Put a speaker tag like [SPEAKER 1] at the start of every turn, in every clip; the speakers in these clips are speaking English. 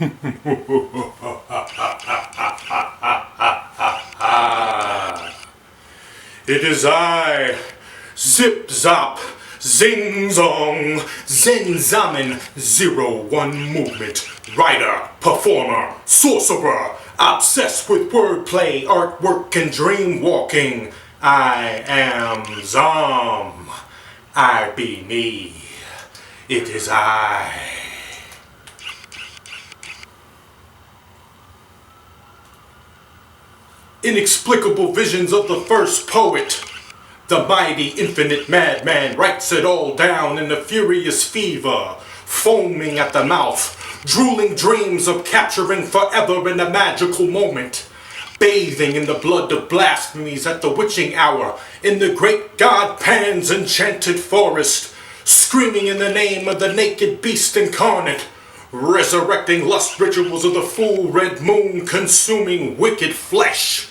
[SPEAKER 1] It is I, Zip Zop, Zing Zong, Zen Zamen, 01 movement, writer, performer, sorcerer, obsessed with wordplay, artwork, and dream walking. I am Zom. I be me. It is I. Inexplicable visions of the first poet. The mighty infinite madman writes it all down in a furious fever, foaming at the mouth, drooling dreams of capturing forever in a magical moment, bathing in the blood of blasphemies at the witching hour, in the great god Pan's enchanted forest, screaming in the name of the naked beast incarnate, resurrecting lust rituals of the full red moon, consuming wicked flesh.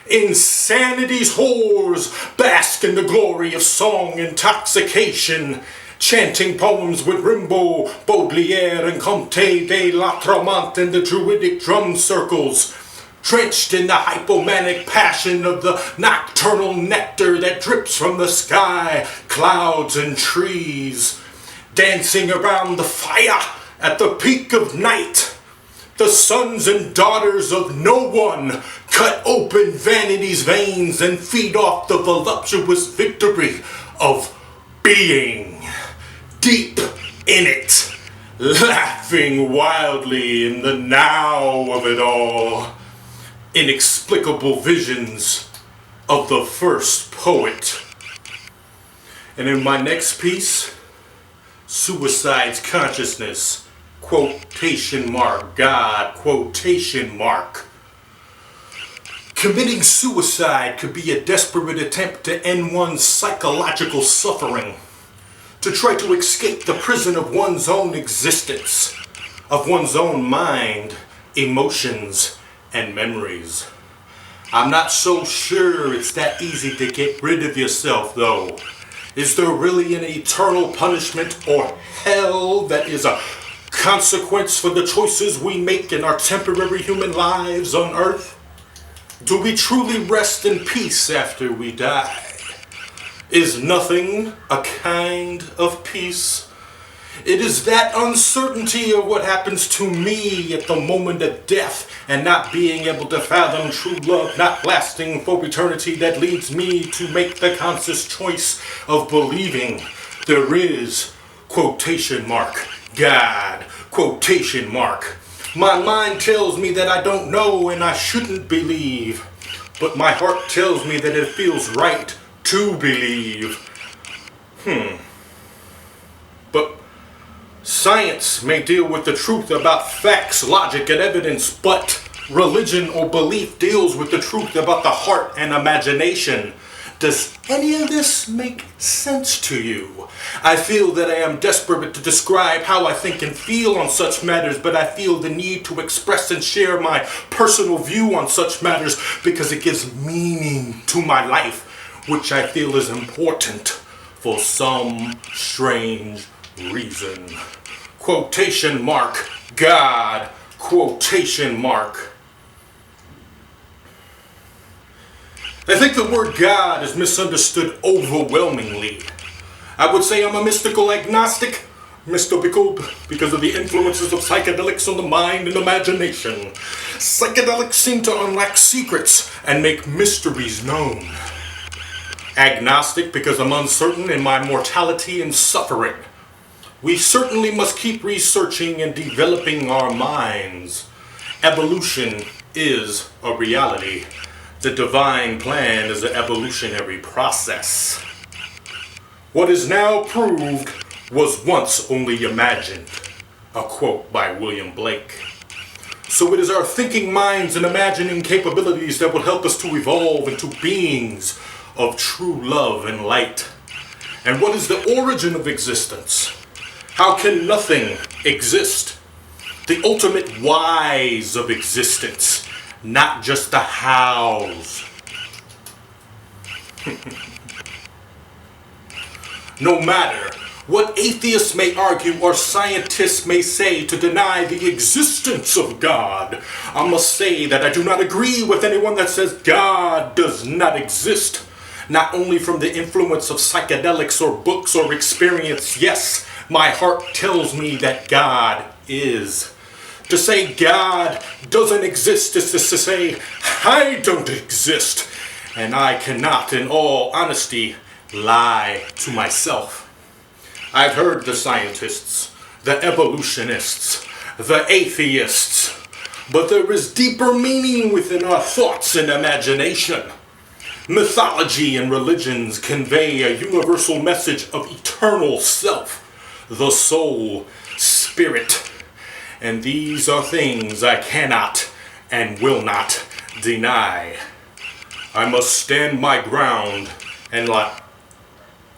[SPEAKER 1] Insanity's whores bask in the glory of song intoxication, chanting poems with Rimbaud, Baudelaire, and Comte de la Tremont in the druidic drum circles, drenched in the hypomanic passion of the nocturnal nectar that drips from the sky, clouds, and trees, dancing around the fire at the peak of night. The sons and daughters of no one cut open vanity's veins and feed off the voluptuous victory of being deep in it, laughing wildly in the now of it all. Inexplicable visions of the first poet. And in my next piece, Suicide's Consciousness, quotation mark, God, quotation mark. Committing suicide could be a desperate attempt to end one's psychological suffering, to try to escape the prison of one's own existence, of one's own mind, emotions, and memories. I'm not so sure it's that easy to get rid of yourself, though. Is there really an eternal punishment or hell that is a consequence for the choices we make in our temporary human lives on earth? Do we truly rest in peace after we die? Is nothing a kind of peace? It is that uncertainty of what happens to me at the moment of death and not being able to fathom true love not lasting for eternity that leads me to make the conscious choice of believing there is, quotation mark, God, quotation mark. My mind tells me that I don't know and I shouldn't believe, but my heart tells me that it feels right to believe. But science may deal with the truth about facts, logic, and evidence, but religion or belief deals with the truth about the heart and imagination. Does any of this make sense to you? I feel that I am desperate to describe how I think and feel on such matters, but I feel the need to express and share my personal view on such matters because it gives meaning to my life, which I feel is important for some strange reason. Quotation mark, God, quotation mark. I think the word God is misunderstood overwhelmingly. I would say I'm a mystical agnostic, mystical because of the influences of psychedelics on the mind and imagination. Psychedelics seem to unlock secrets and make mysteries known. Agnostic because I'm uncertain in my mortality and suffering. We certainly must keep researching and developing our minds. Evolution is a reality. The divine plan is an evolutionary process. What is now proved was once only imagined. A quote by William Blake. So it is our thinking minds and imagining capabilities that will help us to evolve into beings of true love and light. And what is the origin of existence? How can nothing exist? The ultimate whys of existence. Not just the hows. No matter What atheists may argue or scientists may say to deny the existence of God, I must say that I do not agree with anyone that says God does not exist. Not only from the influence of psychedelics or books or experience, yes, my heart tells me that God is. To say God doesn't exist is to say I don't exist. And I cannot, in all honesty, lie to myself. I've heard the scientists, the evolutionists, the atheists, but there is deeper meaning within our thoughts and imagination. Mythology and religions convey a universal message of eternal self, the soul, spirit, and these are things I cannot and will not deny. I must stand my ground and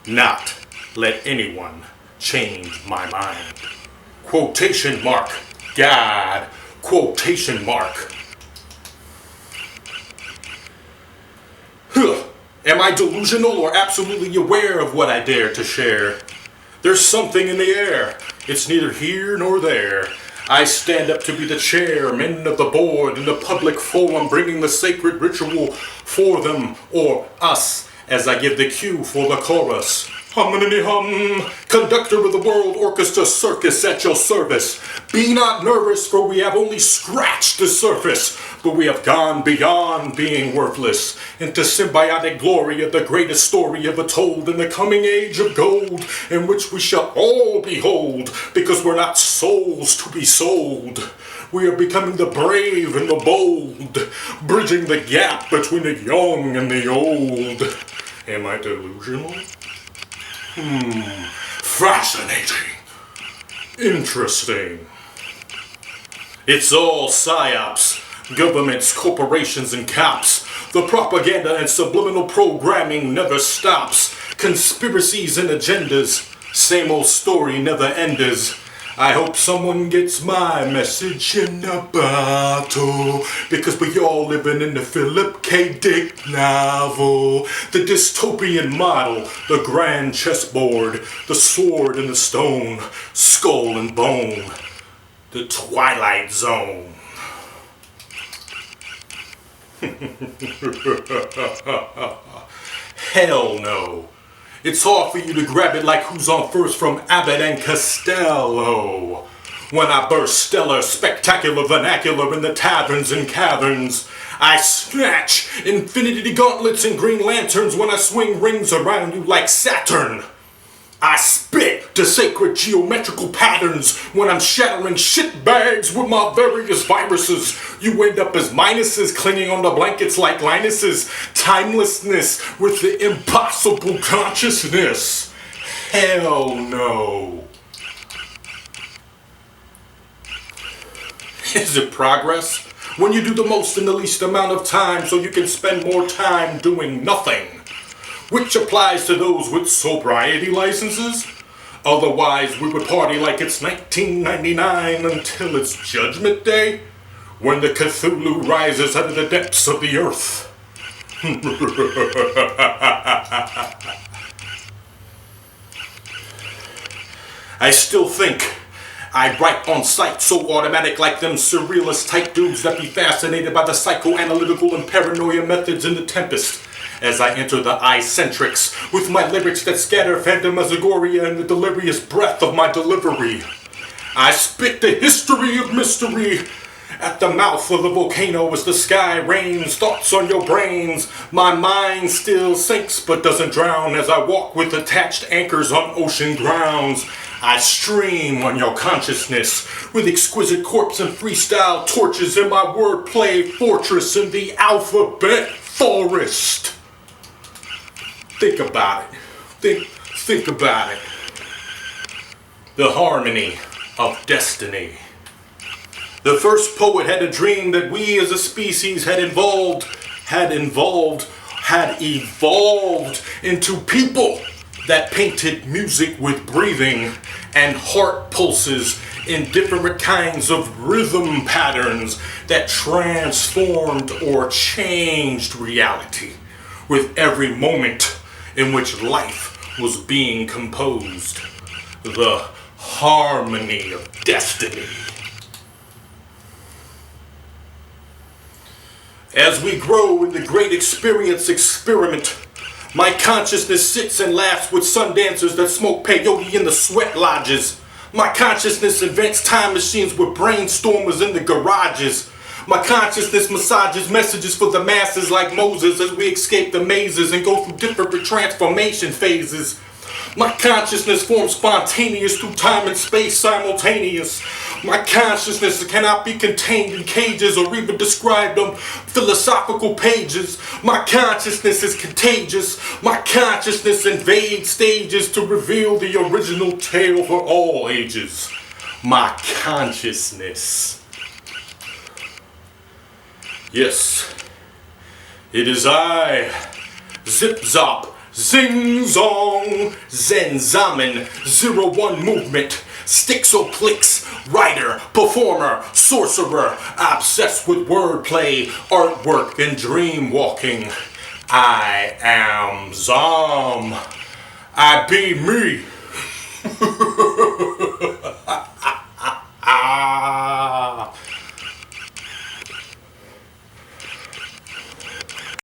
[SPEAKER 1] not let anyone change my mind. Quotation mark, God, quotation mark. Am I delusional or absolutely aware of what I dare to share? There's something in the air. It's neither here nor there. I stand up to be the chairman of the board in the public forum, bringing the sacred ritual for them or us as I give the cue for the chorus. Hum-a-ni hum, conductor of the world orchestra circus at your service. Be not nervous, for we have only scratched the surface, but we have gone beyond being worthless into symbiotic glory of the greatest story ever told in the coming age of gold, in which we shall all behold, because we're not souls to be sold. We are becoming the brave and the bold, bridging the gap between the young and the old. Am I delusional? Fascinating. Interesting. It's all psyops. Governments, corporations, and cops. The propaganda and subliminal programming never stops. Conspiracies and agendas. Same old story, never enders. I hope someone gets my message in a bottle, because we all living in the Philip K. Dick novel. The dystopian model, the grand chessboard, the sword and the stone, skull and bone, the Twilight Zone. Hell no. It's hard for you to grab it like Who's on First from Abbott and Costello. When I burst stellar, spectacular vernacular in the taverns and caverns, I snatch infinity gauntlets and green lanterns when I swing rings around you like Saturn. I spit to sacred geometrical patterns when I'm shattering shit bags with my various viruses. You end up as minuses clinging on the blankets like Linuses. Timelessness with the impossible consciousness. Hell no. Is it progress? When you do the most in the least amount of time so you can spend more time doing nothing. Which applies to those with sobriety licenses. Otherwise, we would party like it's 1999 until it's Judgment Day, when the Cthulhu rises out of the depths of the earth. I still think I write on sight so automatic like them surrealist type dudes that be fascinated by the psychoanalytical and paranoia methods in The Tempest. As I enter the eye-centrics with my lyrics that scatter phantasmagoria in the delirious breath of my delivery. I spit the history of mystery at the mouth of the volcano as the sky rains thoughts on your brains. My mind still sinks but doesn't drown as I walk with attached anchors on ocean grounds. I stream on your consciousness with exquisite corpse and freestyle torches in my wordplay fortress in the alphabet forest. Think about it. Think about it. The harmony of destiny. The first poet had a dream that we as a species had evolved into people that painted music with breathing and heart pulses in different kinds of rhythm patterns that transformed or changed reality with every moment in which life was being composed. the harmony of destiny. As we grow in the great experience experiment, my consciousness sits and laughs with sun dancers that smoke peyote in the sweat lodges. My consciousness invents time machines with brainstormers in the garages. My consciousness massages messages for the masses like Moses as we escape the mazes and go through different transformation phases. My consciousness forms spontaneous through time and space simultaneous. My consciousness cannot be contained in cages or even described on philosophical pages. My consciousness is contagious. My consciousness invades stages to reveal the original tale for all ages. My consciousness. Yes, it is I, Zip Zop, Zing Zong, Zen Zamen, 01 movement, Styxxoplix, writer, performer, sorcerer, obsessed with wordplay, artwork, and dream walking. I am Zom. I be me.